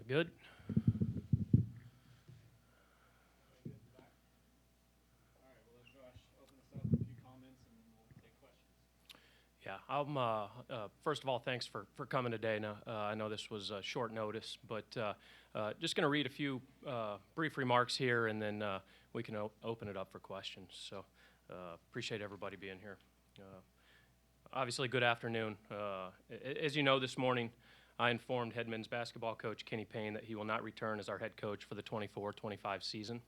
Good. Yeah, first of all, thanks for coming today. Now, I know this was short notice, but just going to read a few brief remarks here, and then we can open it up for questions. So appreciate everybody being here. Obviously, good afternoon. As you know, this morning, I informed head men's basketball coach Kenny Payne that he will not return as our head coach for the 24-25 season.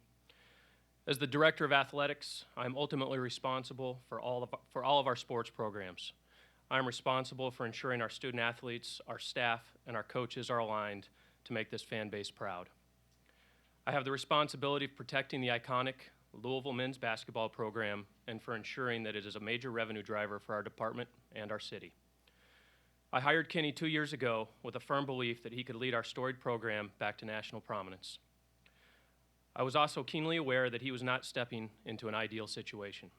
As the director of athletics, I am ultimately responsible for all of our sports programs. I am responsible for ensuring our student athletes, our staff, and our coaches are aligned to make this fan base proud. I have the responsibility of protecting the iconic Louisville men's basketball program and for ensuring that it is a major revenue driver for our department and our city. I hired Kenny 2 years ago with a firm belief that he could lead our storied program back to national prominence. I was also keenly aware that he was not stepping into an ideal situation.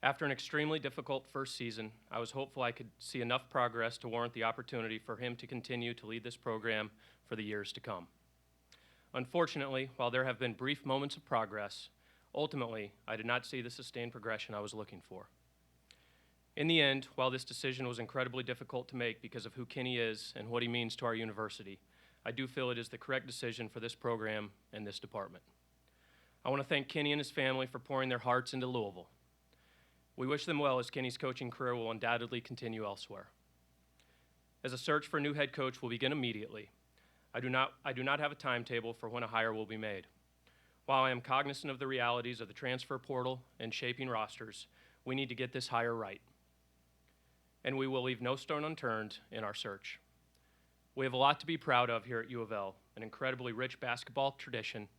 After an extremely difficult first season, I was hopeful I could see enough progress to warrant the opportunity for him to continue to lead this program for the years to come. Unfortunately, while there have been brief moments of progress, ultimately, I did not see the sustained progression I was looking for. In the end, while this decision was incredibly difficult to make because of who Kenny is and what he means to our university, I do feel it is the correct decision for this program and this department. I want to thank Kenny and his family for pouring their hearts into Louisville. We wish them well as Kenny's coaching career will undoubtedly continue elsewhere. As a search for a new head coach will begin immediately, I do not have a timetable for when a hire will be made. While I am cognizant of the realities of the transfer portal and shaping rosters, we need to get this hire right. And we will leave no stone unturned in our search. We have a lot to be proud of here at U of L, an incredibly rich basketball tradition,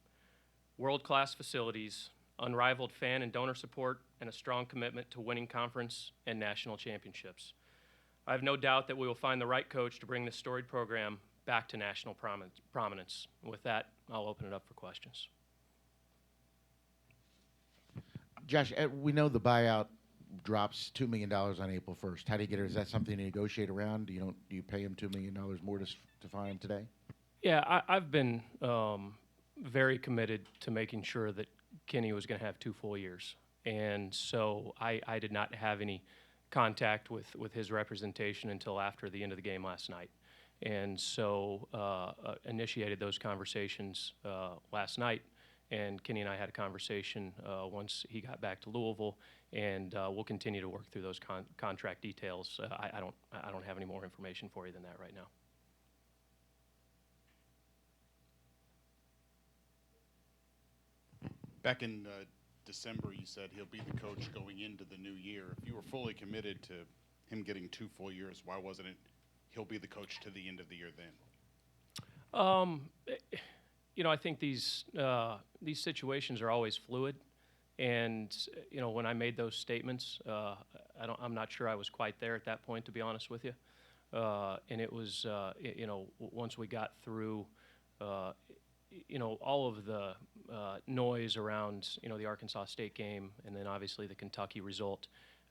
world-class facilities, unrivaled fan and donor support, and a strong commitment to winning conference and national championships. I have no doubt that we will find the right coach to bring this storied program back to national prominence. And with that, I'll open it up for questions. Josh, we know the buyout drops $2 million on April 1st. How do you get it? Is that something to negotiate around? Do you pay him $2 million more to fire him today? Yeah, I've been very committed to making sure that Kenny was going to have 2 full years. And so I did not have any contact with his representation until after the end of the game last night. And so initiated those conversations last night. And Kenny and I had a conversation once he got back to Louisville, and we'll continue to work through those contract details. I don't have any more information for you than that right now. Back in December, you said he'll be the coach going into the new year. If you were fully committed to him getting 2 full years, why wasn't it he'll be the coach to the end of the year then? I think these situations are always fluid, and when I made those statements, I'm not sure I was quite there at that point, to be honest with you. And it was, once we got through, all of the noise around, the Arkansas State game, and then obviously the Kentucky result,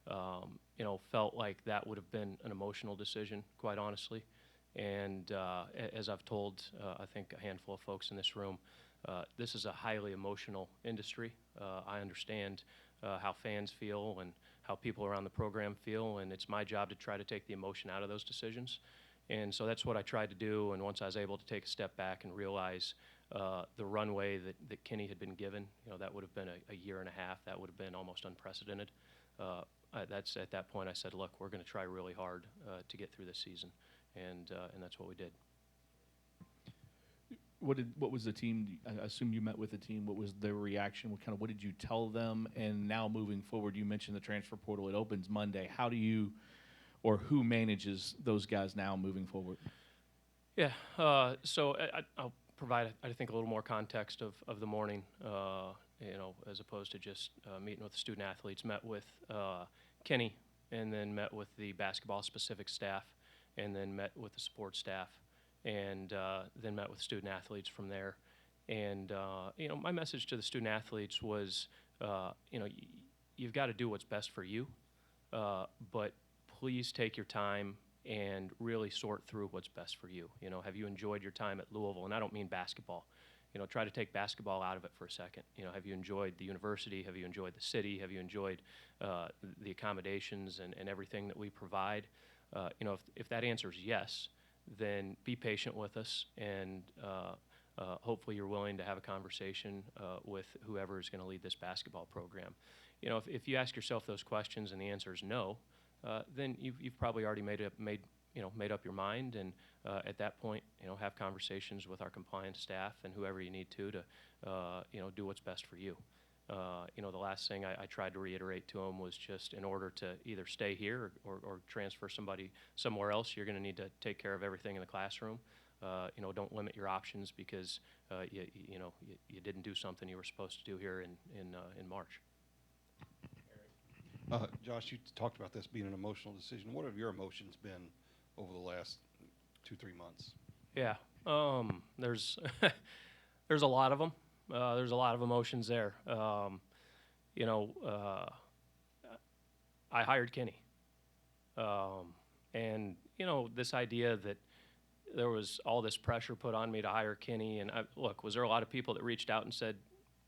felt like that would have been an emotional decision, quite honestly. And as I've told, I think a handful of folks in this room, this is a highly emotional industry. I understand how fans feel and how people around the program feel, and it's my job to try to take the emotion out of those decisions. And so that's what I tried to do, and once I was able to take a step back and realize the runway that Kenny had been given, that would have been a year and a half, that would have been almost unprecedented. That's at that point I said, look, we're going to try really hard to get through this season. And that's what we did. What was the team? I assume you met with the team. What was their reaction? What did you tell them? And now moving forward, you mentioned the transfer portal. It opens Monday. How do you, or who manages those guys now moving forward? Yeah. So I'll provide, I think, a little more context of the morning. As opposed to just meeting with the student athletes. Met with Kenny, and then met with the basketball-specific staff, and then met with the support staff, and then met with student athletes from there. And my message to the student athletes was, you've got to do what's best for you, but please take your time and really sort through what's best for you. You know, have you enjoyed your time at Louisville? And I don't mean basketball. You know, try to take basketball out of it for a second. You know, have you enjoyed the university? Have you enjoyed the city? Have you enjoyed the accommodations and everything that we provide? You know, if that answer is yes, then be patient with us, and hopefully you're willing to have a conversation with whoever is going to lead this basketball program. You know, if you ask yourself those questions and the answer is no, then you've probably already made up your mind, and at that point, you know, have conversations with our compliance staff and whoever you need to you know, do what's best for you. You know, the last thing I tried to reiterate to them was just in order to either stay here or transfer somebody somewhere else, you're going to need to take care of everything in the classroom. You know, don't limit your options because you didn't do something you were supposed to do here in March. Josh, you talked about this being an emotional decision. What have your emotions been over the last 2-3 months? Yeah, there's there's a lot of them. There's a lot of emotions there. You know, I hired Kenny, and you know, this idea that there was all this pressure put on me to hire Kenny. And look, was there a lot of people that reached out and said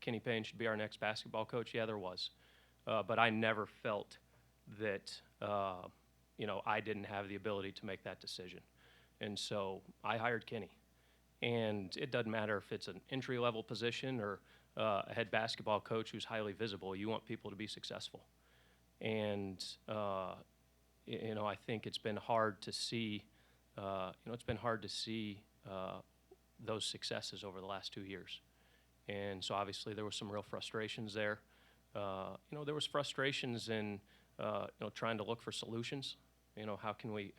Kenny Payne should be our next basketball coach? Yeah, there was. But I never felt that, you know, I didn't have the ability to make that decision. And so I hired Kenny. And it doesn't matter if it's an entry-level position or a head basketball coach who's highly visible. You want people to be successful. And, you know, I think it's been hard to see, those successes over the last 2 years. And so obviously there was some real frustrations there. You know, there was frustrations in, you know, trying to look for solutions. You know, how can we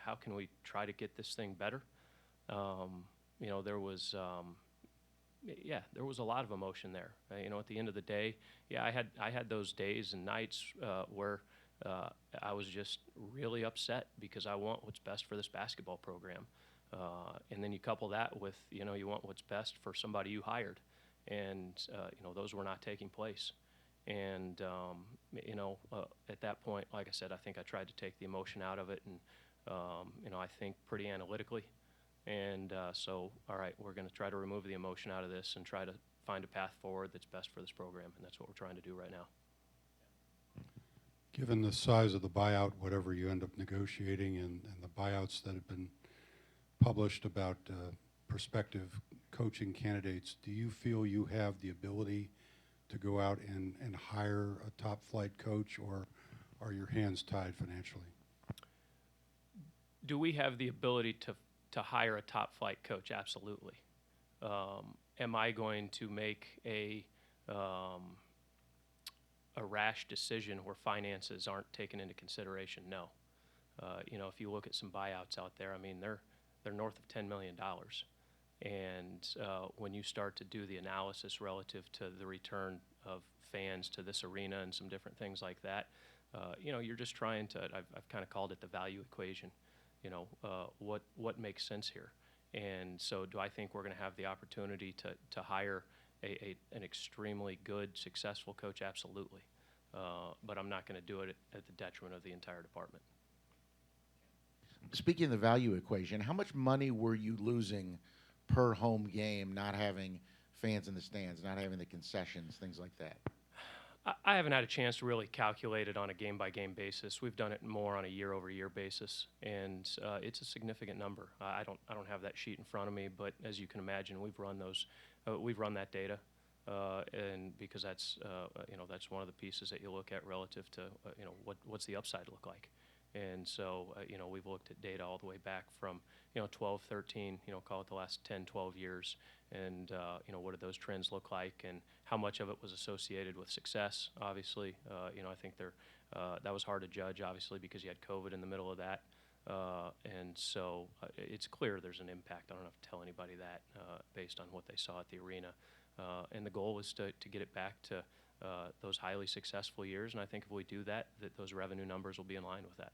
try to get this thing better? You know, there was a lot of emotion there. You know, at the end of the day, yeah, I had those days and nights where I was just really upset because I want what's best for this basketball program. And then you couple that with, you know, you want what's best for somebody you hired. And, you know, those were not taking place. And, you know, at that point, like I said, I think I tried to take the emotion out of it and, you know, I think pretty analytically. And so, all right, we're going to try to remove the emotion out of this and try to find a path forward that's best for this program. And that's what we're trying to do right now. Given the size of the buyout, whatever you end up negotiating, and the buyouts that have been published about prospective coaching candidates, do you feel you have the ability to go out and hire a top flight coach, or are your hands tied financially? Do we have the ability to hire a top flight coach? Absolutely. Am I going to make a rash decision where finances aren't taken into consideration? No. You know, if you look at some buyouts out there, I mean, they're north of $10 million. And when you start to do the analysis relative to the return of fans to this arena and some different things like that, you know, you're just trying to, I've kind of called it the value equation. You know, what makes sense here? And so do I think we're going to have the opportunity to hire an extremely good, successful coach? Absolutely. But I'm not going to do it at the detriment of the entire department. Speaking of the value equation, how much money were you losing per home game not having fans in the stands, not having the concessions, things like that? I haven't had a chance to really calculate it on a game-by-game basis. We've done it more on a year-over-year basis, and it's a significant number. I don't have that sheet in front of me, but as you can imagine, we've run those, we've run that data, and because that's you know, that's one of the pieces that you look at relative to you know, what's the upside look like. And so, you know, we've looked at data all the way back from, you know, 12, 13, you know, call it the last 10, 12 years. And, you know, what did those trends look like and how much of it was associated with success, obviously. You know, I think that was hard to judge, obviously, because you had COVID in the middle of that. And so it's clear there's an impact. I don't have to tell anybody that based on what they saw at the arena. And the goal is to get it back to those highly successful years, and I think if we do that, those revenue numbers will be in line with that.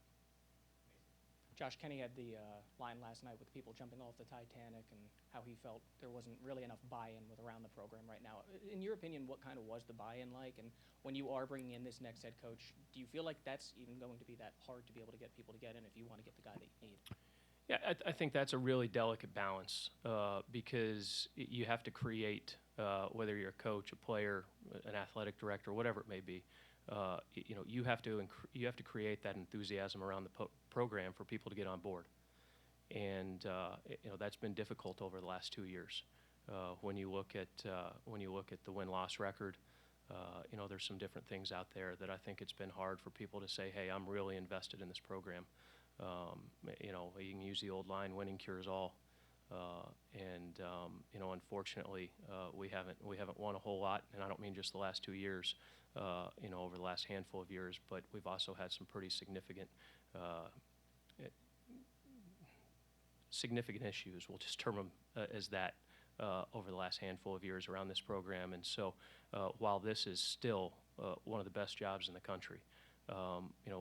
Josh, Kenny had the line last night with people jumping off the Titanic and how he felt there wasn't really enough buy-in with around the program right now. In your opinion, what kind of was the buy-in like? And when you are bringing in this next head coach, do you feel like that's even going to be that hard to be able to get people to get in if you want to get the guy that you need? Yeah, I think that's a really delicate balance because you have to create, whether you're a coach, a player, an athletic director, whatever it may be, you have to create that enthusiasm around the program for people to get on board, and that's been difficult over the last 2 years. When you look at the win-loss record, there's some different things out there that I think it's been hard for people to say, hey, I'm really invested in this program. You can use the old line, winning cures all. Unfortunately, we haven't won a whole lot, and I don't mean just the last 2 years, over the last handful of years, but we've also had some pretty significant issues. We'll just term them as that over the last handful of years around this program. And so while this is still one of the best jobs in the country,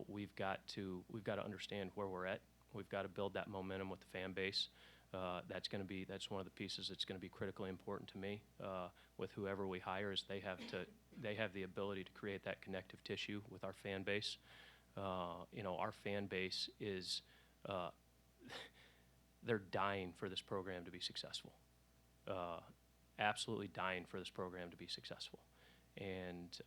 we've got to understand where we're at. We've got to build that momentum with the fan base. That's one of the pieces that's going to be critically important to me with whoever we hire, is they have the ability to create that connective tissue with our fan base. Our fan base is they're dying for this program to be successful. Absolutely dying for this program to be successful. And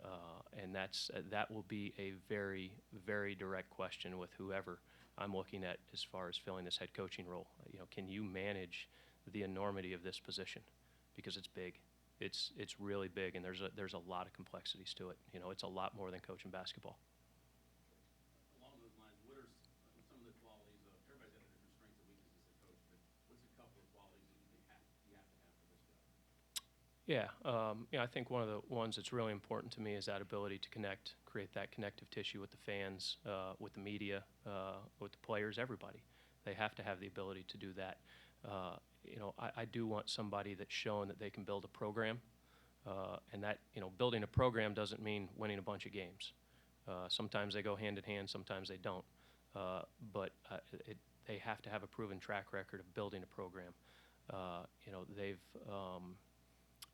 that will be a very, very direct question with whoever I'm looking at as far as filling this head coaching role. Can you manage the enormity of this position? Because it's big. It's really big, and there's a lot of complexities to it. It's a lot more than coaching basketball. Along those lines, what are some of the qualities of, everybody's got their different strengths and weaknesses as a coach, but what's a couple of qualities that you think you have to have for this job? Yeah, I think one of the ones that's really important to me is that ability to create that connective tissue with the fans, with the media, with the players, everybody. They have to have the ability to do that. I do want somebody that's shown that they can build a program, and that, building a program doesn't mean winning a bunch of games. Sometimes they go hand in hand, sometimes they don't. But they have to have a proven track record of building a program.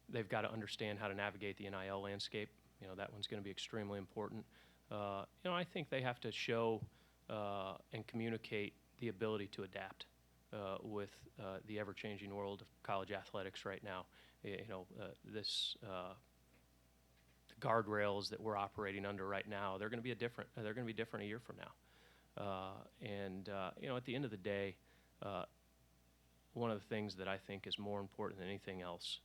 They've got to understand how to navigate the NIL landscape. That one's going to be extremely important. I think they have to show and communicate the ability to adapt with the ever-changing world of college athletics right now. The guardrails that we're operating under right now, they're going to be different a year from now. At the end of the day, one of the things that I think is more important than anything else,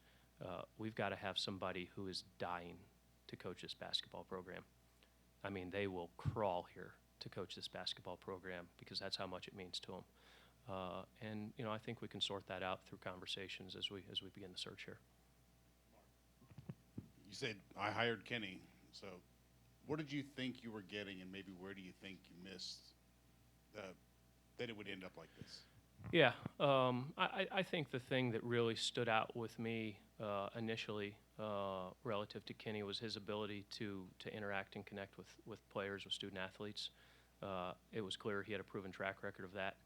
we've got to have somebody who is dying to coach this basketball program. I mean, they will crawl here to coach this basketball program because that's how much it means to them. I think we can sort that out through conversations as we begin the search here. You said, I hired Kenny. So what did you think you were getting, and maybe where do you think you missed that it would end up like this? Yeah, I think the thing that really stood out with me initially relative to Kenny was his ability to interact and connect with players, with student athletes. It was clear he had a proven track record of that.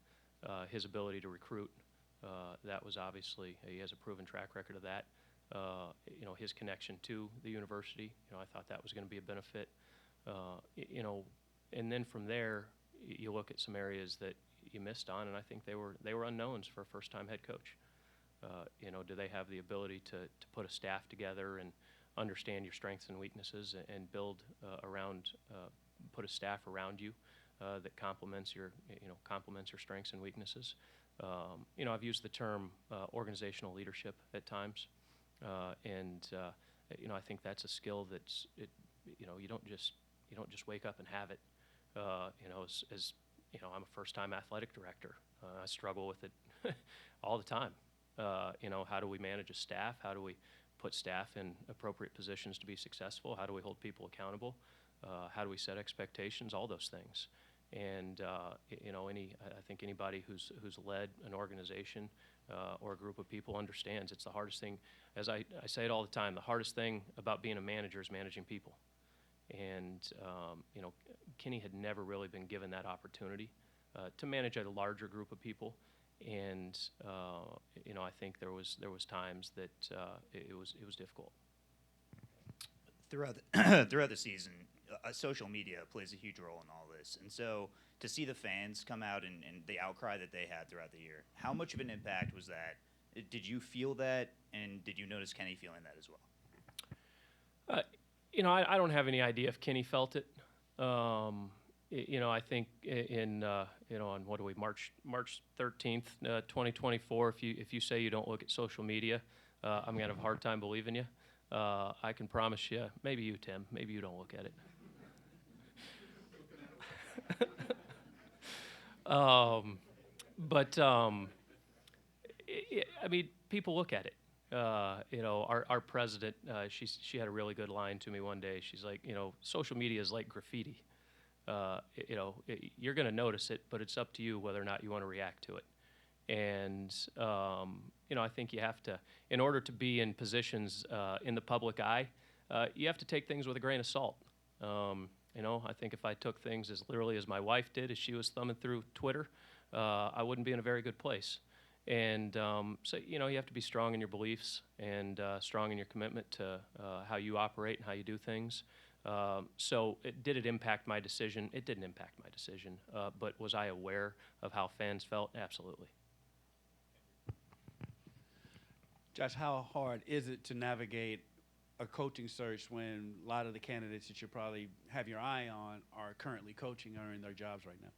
His ability to recruit, that was obviously, he has a proven track record of that. His connection to the university, I thought that was going to be a benefit. And then from there, you look at some areas that you missed on, and I think they were unknowns for a first-time head coach. Do they have the ability to put a staff together and understand your strengths and weaknesses and build put a staff around you that complements your strengths and weaknesses? I've used the term organizational leadership at times, and I think that's a skill that's you don't just wake up and have it. I'm a first-time athletic director. I struggle with it all the time. How do we manage a staff? How do we put staff in appropriate positions to be successful? How do we hold people accountable? How do we set expectations? All those things. And I think anybody who's led an organization or a group of people understands it's the hardest thing. As I say it all the time, the hardest thing about being a manager is managing people. And Kenny had never really been given that opportunity to manage a larger group of people. And I think there was times that it was difficult. Throughout the season, social media plays a huge role in all this. And so to see the fans come out and the outcry that they had throughout the year, how much of an impact was that? Did you feel that, and did you notice Kenny feeling that as well? I don't have any idea if Kenny felt it. I think on what are we, March 13th, 2024, if you say you don't look at social media, I'm gonna have a hard time believing you. I can promise you, maybe you, Tim, maybe you don't look at it. I mean, people look at it. Our president, she had a really good line to me one day. She's like, social media is like graffiti. You're going to notice it, but it's up to you whether or not you want to react to it. And I think you have to, in order to be in positions in the public eye, you have to take things with a grain of salt. I think if I took things as literally as my wife did, as she was thumbing through Twitter, I wouldn't be in a very good place. And so, you have to be strong in your beliefs and strong in your commitment to how you operate and how you do things. So did it impact my decision? It didn't impact my decision. But was I aware of how fans felt? Absolutely. Josh, how hard is it to navigate a coaching search when a lot of the candidates that you probably have your eye on are currently coaching or in their jobs right now?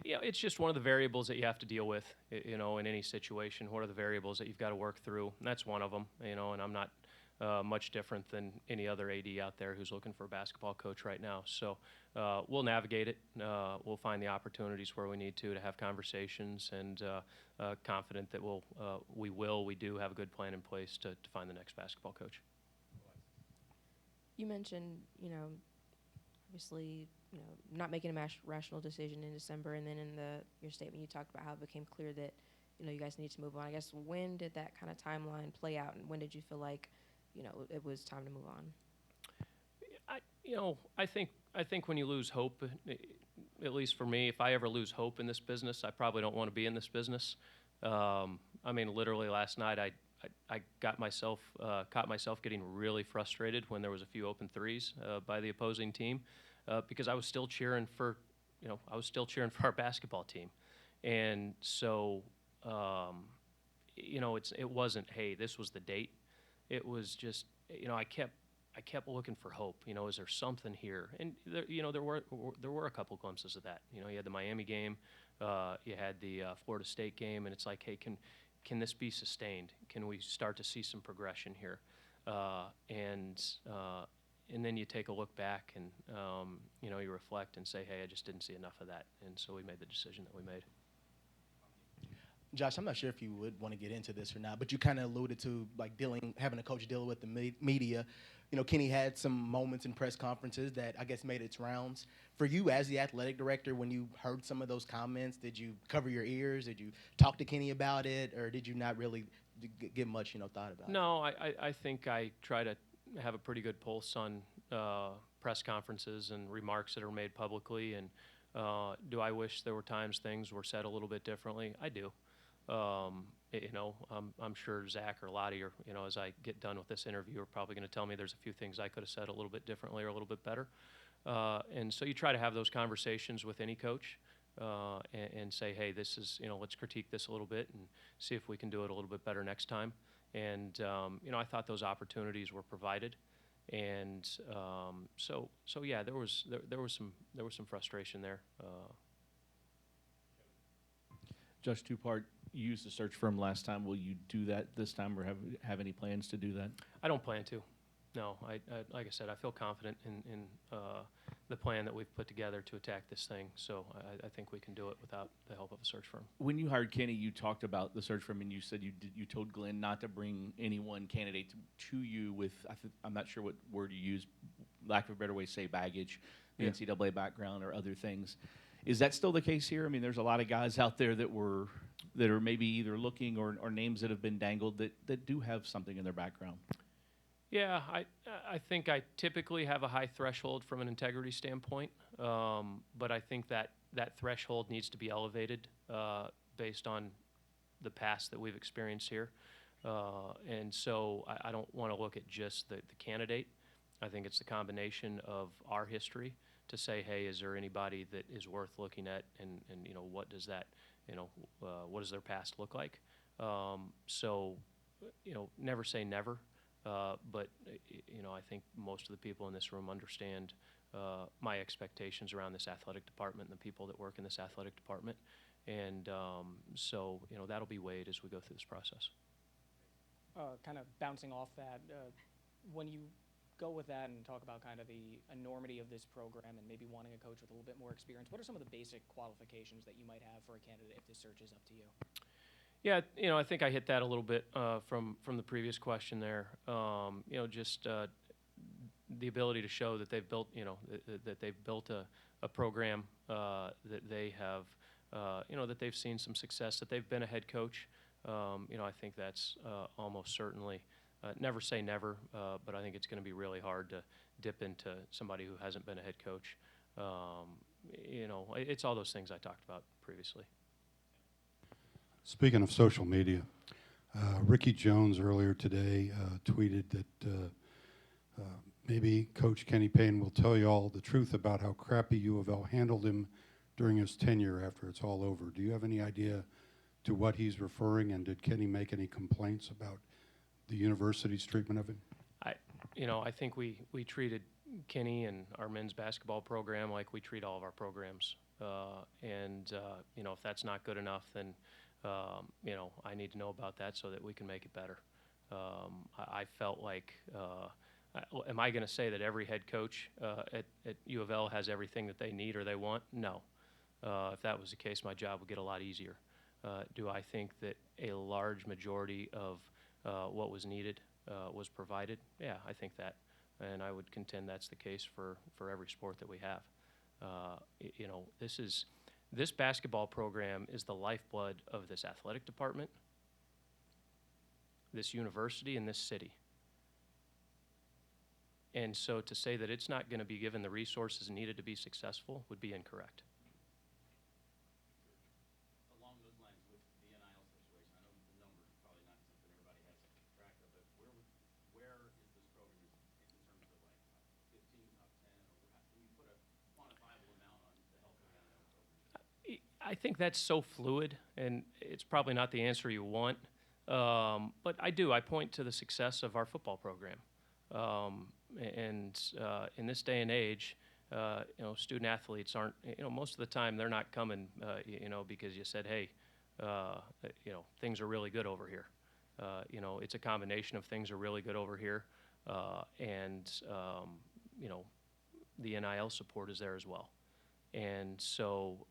It's just one of the variables that you have to deal with, in any situation. What are the variables that you've got to work through? And that's one of them, and I'm not much different than any other AD out there who's looking for a basketball coach right now. So we'll navigate it. We'll find the opportunities where we need to have conversations, and confident that we do have a good plan in place to find the next basketball coach. You mentioned, obviously, not making a rational decision in December, and then in your statement you talked about how it became clear that, you guys need to move on. I guess when did that kind of timeline play out, and when did you feel like, it was time to move on? I think when you lose hope, at least for me, if I ever lose hope in this business, I probably don't want to be in this business. Literally last night, I caught myself getting really frustrated when there was a few open threes by the opposing team, because I was still cheering for our basketball team, and so it wasn't, hey, this was the date. It was just, I kept looking for hope. Is there something here? And there were a couple glimpses of that. You had the Miami game, you had the Florida State game, and it's like, hey, can this be sustained? Can we start to see some progression here? And then you take a look back and you reflect and say, hey, I just didn't see enough of that, and so we made the decision that we made. Josh, I'm not sure if you would want to get into this or not, but you kind of alluded to having a coach deal with the media. Kenny had some moments in press conferences that I guess made its rounds. For you as the athletic director, when you heard some of those comments, did you cover your ears? Did you talk to Kenny about it, or did you not really give much thought about it? No, I think I try to have a pretty good pulse on press conferences and remarks that are made publicly. And do I wish there were times things were said a little bit differently? I do. I'm sure Zach or Lottie, or as I get done with this interview, are probably going to tell me there's a few things I could have said a little bit differently or a little bit better. And so you try to have those conversations with any coach and say, hey, this is, let's critique this a little bit and see if we can do it a little bit better next time. And I thought those opportunities were provided. And so yeah, there was some frustration there. Josh, two-part. You used the search firm last time. Will you do that this time, or have any plans to do that? I don't plan to. No, I like I said, I feel confident in the plan that we've put together to attack this thing. So I think we can do it without the help of a search firm. When you hired Kenny, you talked about the search firm, and you said you told Glenn not to bring any one candidate to you with, I'm not sure what word you used, lack of a better way, say baggage, the NCAA background or other things. Is that still the case here? I mean, there's a lot of guys out there that are maybe either looking or names that have been dangled that do have something in their background. Yeah, I think I typically have a high threshold from an integrity standpoint, but I think that threshold needs to be elevated based on the past that we've experienced here. And so I don't want to look at just the candidate. I think it's the combination of our history, to say, hey, is there anybody that is worth looking at, and what does that, what does their past look like? So, never say never, but I think most of the people in this room understand my expectations around this athletic department and the people that work in this athletic department, and so that'll be weighed as we go through this process. Kind of bouncing off that, when you go with that and talk about kind of the enormity of this program and maybe wanting a coach with a little bit more experience, what are some of the basic qualifications that you might have for a candidate if this search is up to you? Yeah, I think I hit that a little bit from the previous question there. Just the ability to show that they've built, that they've built a program, that they have, that they've seen some success, that they've been a head coach. I think that's almost certainly, never say never, but I think it's going to be really hard to dip into somebody who hasn't been a head coach. It's all those things I talked about previously. Speaking of social media, Ricky Jones earlier today tweeted that maybe Coach Kenny Payne will tell you all the truth about how crappy U of L handled him during his tenure after it's all over. Do you have any idea to what he's referring, and did Kenny make any complaints about the university's treatment of him? I think we treated Kenny and our men's basketball program like we treat all of our programs. If that's not good enough, then I need to know about that so that we can make it better. I felt like, am I going to say that every head coach at U of L has everything that they need or they want? No. If that was the case, my job would get a lot easier. Do I think that a large majority of what was needed was provided? Yeah, I think that. And I would contend that's the case for every sport that we have. This basketball program is the lifeblood of this athletic department, this university, and this city. And so to say that it's not going to be given the resources needed to be successful would be incorrect. Along those lines, with the NIL situation, I know the numbers are probably not something everybody has track of, but where is this program in terms of like 15, top 10, or can you put a quantifiable amount on the health of the NIL program? I think that's so fluid, and it's probably not the answer you want. But I point to the success of our football program. In this day and age, student athletes aren't, most of the time they're not coming, because you said, hey, things are really good over here. It's a combination of things are really good over here, and the NIL support is there as well. And so,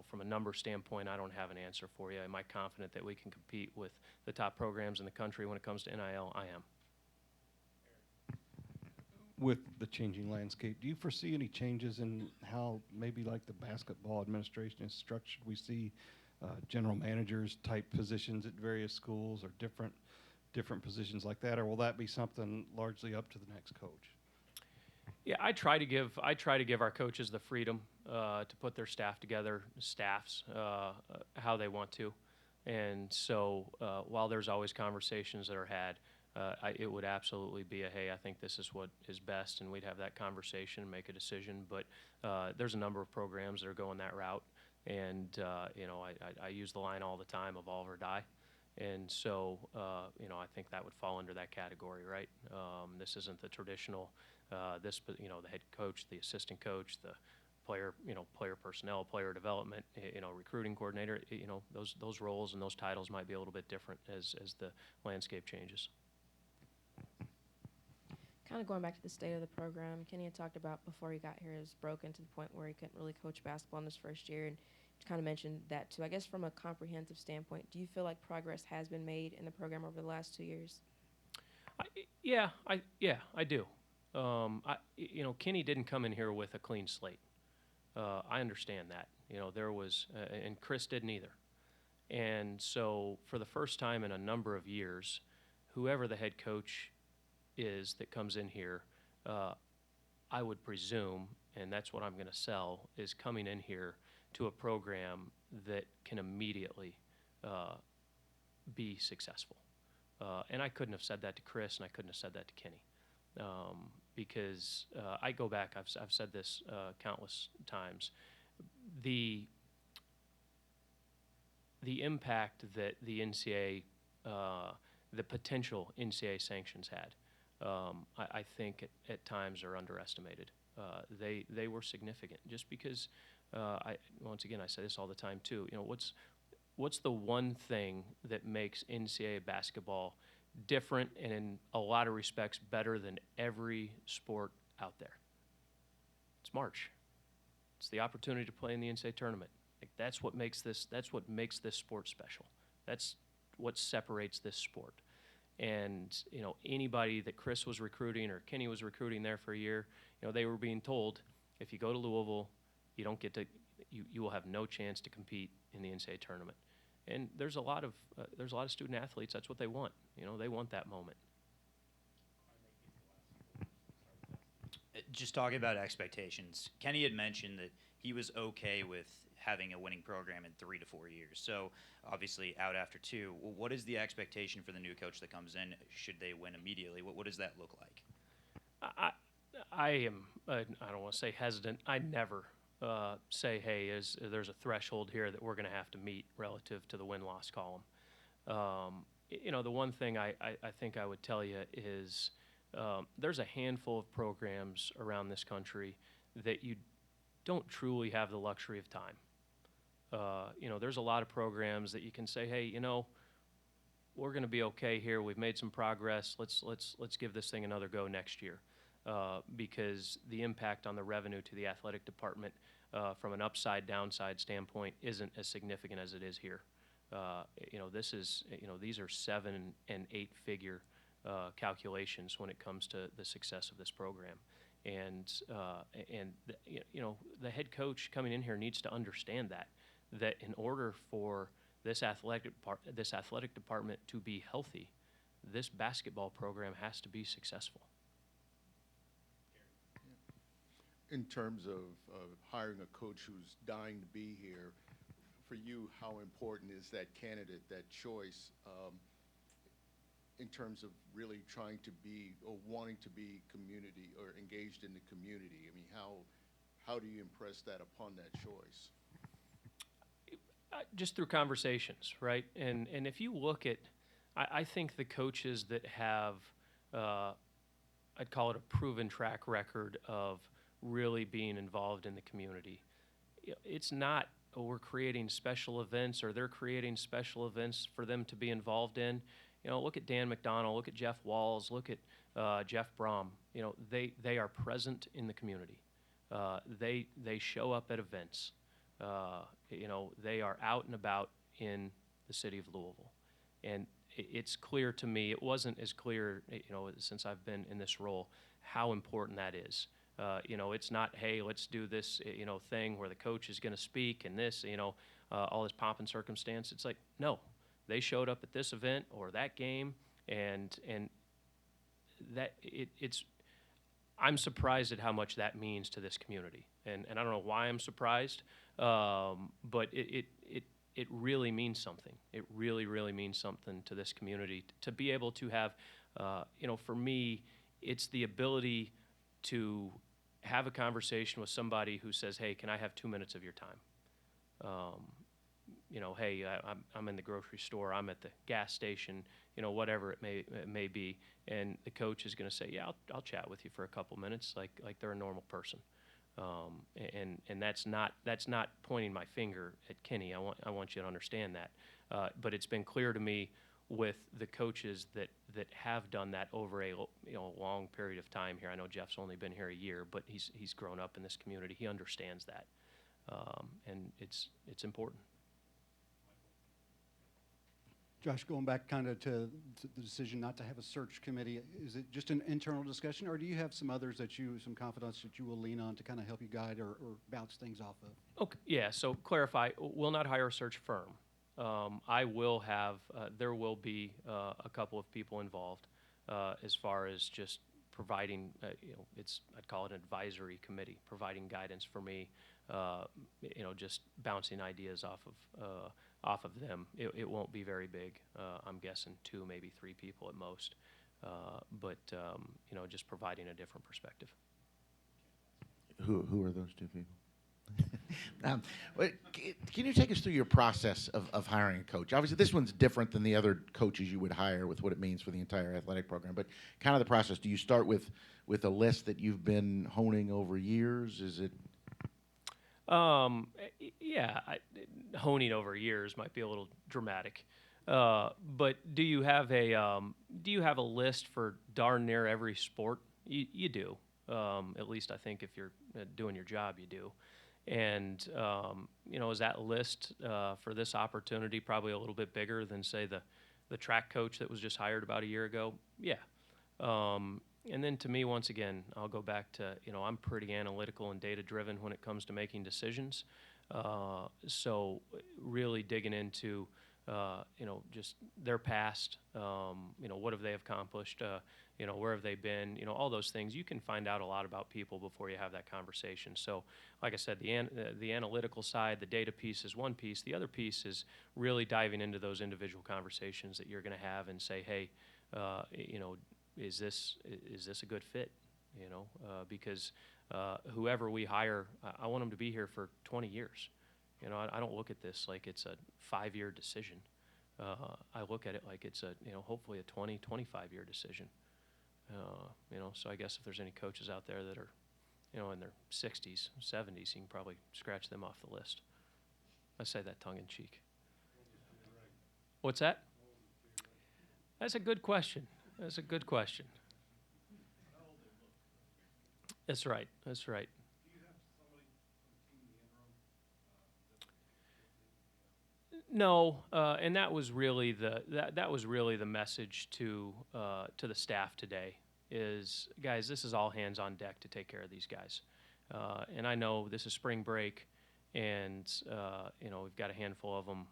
from a number standpoint, I don't have an answer for you. Am I confident that we can compete with the top programs in the country when it comes to NIL? I am. With the changing landscape, do you foresee any changes in how maybe like the basketball administration is structured? We see general managers type positions at various schools, or different positions like that, or will that be something largely up to the next coach? Yeah, I try to give our coaches the freedom to put their staffs how they want to, and so while there's always conversations that are had, it would absolutely be a, hey, I think this is what is best, and we'd have that conversation and make a decision. But there's a number of programs that are going that route, and I use the line all the time, evolve or die. And so, I think that would fall under that category, right? This isn't the traditional, the head coach, the assistant coach, the player personnel, player development, recruiting coordinator. Those roles and those titles might be a little bit different as the landscape changes. Kind of going back to the state of the program, Kenny had talked about before he got here is broken to the point where he couldn't really coach basketball in his first year, and kind of mentioned that too. I guess from a comprehensive standpoint, do you feel like progress has been made in the program over the last 2 years? I do. Kenny didn't come in here with a clean slate. I understand that. There was, and Chris didn't either. And so for the first time in a number of years, whoever the head coach is that comes in here, I would presume, and that's what I'm going to sell, is coming in here to a program that can immediately be successful. And I couldn't have said that to Chris, and I couldn't have said that to Kenny. because I go back. I've said this countless times. The impact that the NCAA, the potential NCAA sanctions had, I think at times are underestimated. They were significant just because. Once again, I say this all the time too. You know, what's the one thing that makes NCAA basketball different and in a lot of respects better than every sport out there? It's March. It's the opportunity to play in the NCAA tournament. Like, that's what makes this sport special. That's what separates this sport. And, you know, anybody that Chris was recruiting or Kenny was recruiting there for a year, you know, they were being told, if you go to Louisville, you don't get to, you will have no chance to compete in the NCAA tournament. And there's a lot of student athletes. That's what they want. You know, they want that moment. Just talking about expectations, Kenny had mentioned that he was okay with having a winning program in 3 to 4 years. So obviously out after 2. Well, what is the expectation for the new coach that comes in? Should they win immediately? What does that look like? I am. I don't want to say hesitant. I never say, hey, there's a threshold here that we're going to have to meet relative to the win-loss column. You know, the one thing I think I would tell you is there's a handful of programs around this country that you don't truly have the luxury of time. You know, there's a lot of programs that you can say, hey, you know, we're going to be okay here. We've made some progress. Let's give this thing another go next year, because the impact on the revenue to the athletic department from an upside-downside standpoint isn't as significant as it is here. You know, these are 7- and 8-figure calculations when it comes to the success of this program. And you know, the head coach coming in here needs to understand that in order for this athletic department to be healthy, this basketball program has to be successful. In terms of hiring a coach who's dying to be here, for you, how important is that candidate, that choice, in terms of really trying to be or wanting to be community or engaged in the community? I mean, how do you impress that upon that choice? Just through conversations, right? And if you look at, I think the coaches that have, I'd call it a proven track record of really being involved in the community. It's not, oh, we're creating special events or they're creating special events for them to be involved in. You know, look at Dan McDonald, look at Jeff Walls, look at Jeff Brom. You know, they are present in the community. They show up at events. You know, they are out and about in the city of Louisville. And it's clear to me, it wasn't as clear, you know, since I've been in this role, how important that is. You know, it's not, hey, let's do this, you know, thing where the coach is going to speak and this, you know, all this pomp and circumstance. It's like, no, they showed up at this event or that game, and that it's. I'm surprised at how much that means to this community, and I don't know why I'm surprised, but it really means something. It really means something to this community to be able to have, you know, for me, it's the ability to have a conversation with somebody who says, hey, can I have 2 minutes of your time? You know, hey, I'm in the grocery store, I'm at the gas station, you know, whatever it may be, and the coach is going to say, yeah, I'll chat with you for a couple minutes, like they're a normal person. And that's not pointing my finger at Kenny. I want you to understand that. But it's been clear to me with the coaches that have done that over a long period of time here. I know Jeff's only been here a year, but he's grown up in this community. He understands that, and it's important. Josh, going back kind of to the decision not to have a search committee, is it just an internal discussion, or do you have some others some confidants that you will lean on to kind of help you guide or bounce things off of? Okay, yeah, so clarify, we'll not hire a search firm. I will have, there will be a couple of people involved as far as just providing, you know, I'd call it an advisory committee, providing guidance for me, you know, just bouncing ideas off of them. It won't be very big. I'm guessing 2, maybe 3 people at most. but just providing a different perspective. Who are those two people? Can you take us through your process of hiring a coach? Obviously, this one's different than the other coaches you would hire with what it means for the entire athletic program. But kind of the process. Do you start with a list that you've been honing over years? Is it? Yeah, honing over years might be a little dramatic. But do you have a list for darn near every sport? You do. At least I think if you're doing your job, you do. And is that list for this opportunity probably a little bit bigger than, say, the track coach that was just hired about a year ago? Yeah. And then to me, once again, I'll go back to, I'm pretty analytical and data-driven when it comes to making decisions. So really digging into, just their past, what have they accomplished, where have they been, all those things. You can find out a lot about people before you have that conversation. So, like I said, the analytical side, the data piece is one piece. The other piece is really diving into those individual conversations that you're going to have and say, hey, is this a good fit? Because whoever we hire, I want them to be here for 20 years. I don't look at this like it's a 5-year decision. I look at it like it's hopefully a 20, 25-year decision. So I guess if there's any coaches out there that are, in their 60s, 70s, you can probably scratch them off the list. I say that tongue in cheek. What's that? That's a good question. That's a good question. That's right. That's right. No, and that was really the message to the staff today. Is, guys, this is all hands on deck to take care of these guys. And I know this is spring break, and we've got a handful of them,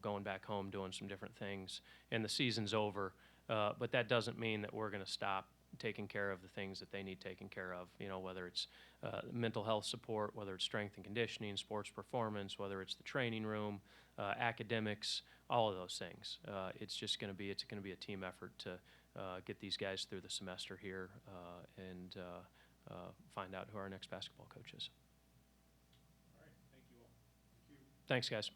going back home doing some different things, and the season's over. But that doesn't mean that we're going to stop taking care of the things that they need taken care of, whether it's mental health support, whether it's strength and conditioning, sports performance, whether it's the training room, academics, all of those things. It's going to be a team effort to get these guys through the semester here and find out who our next basketball coach is. All right, thank you all. Thank you. Thanks, guys.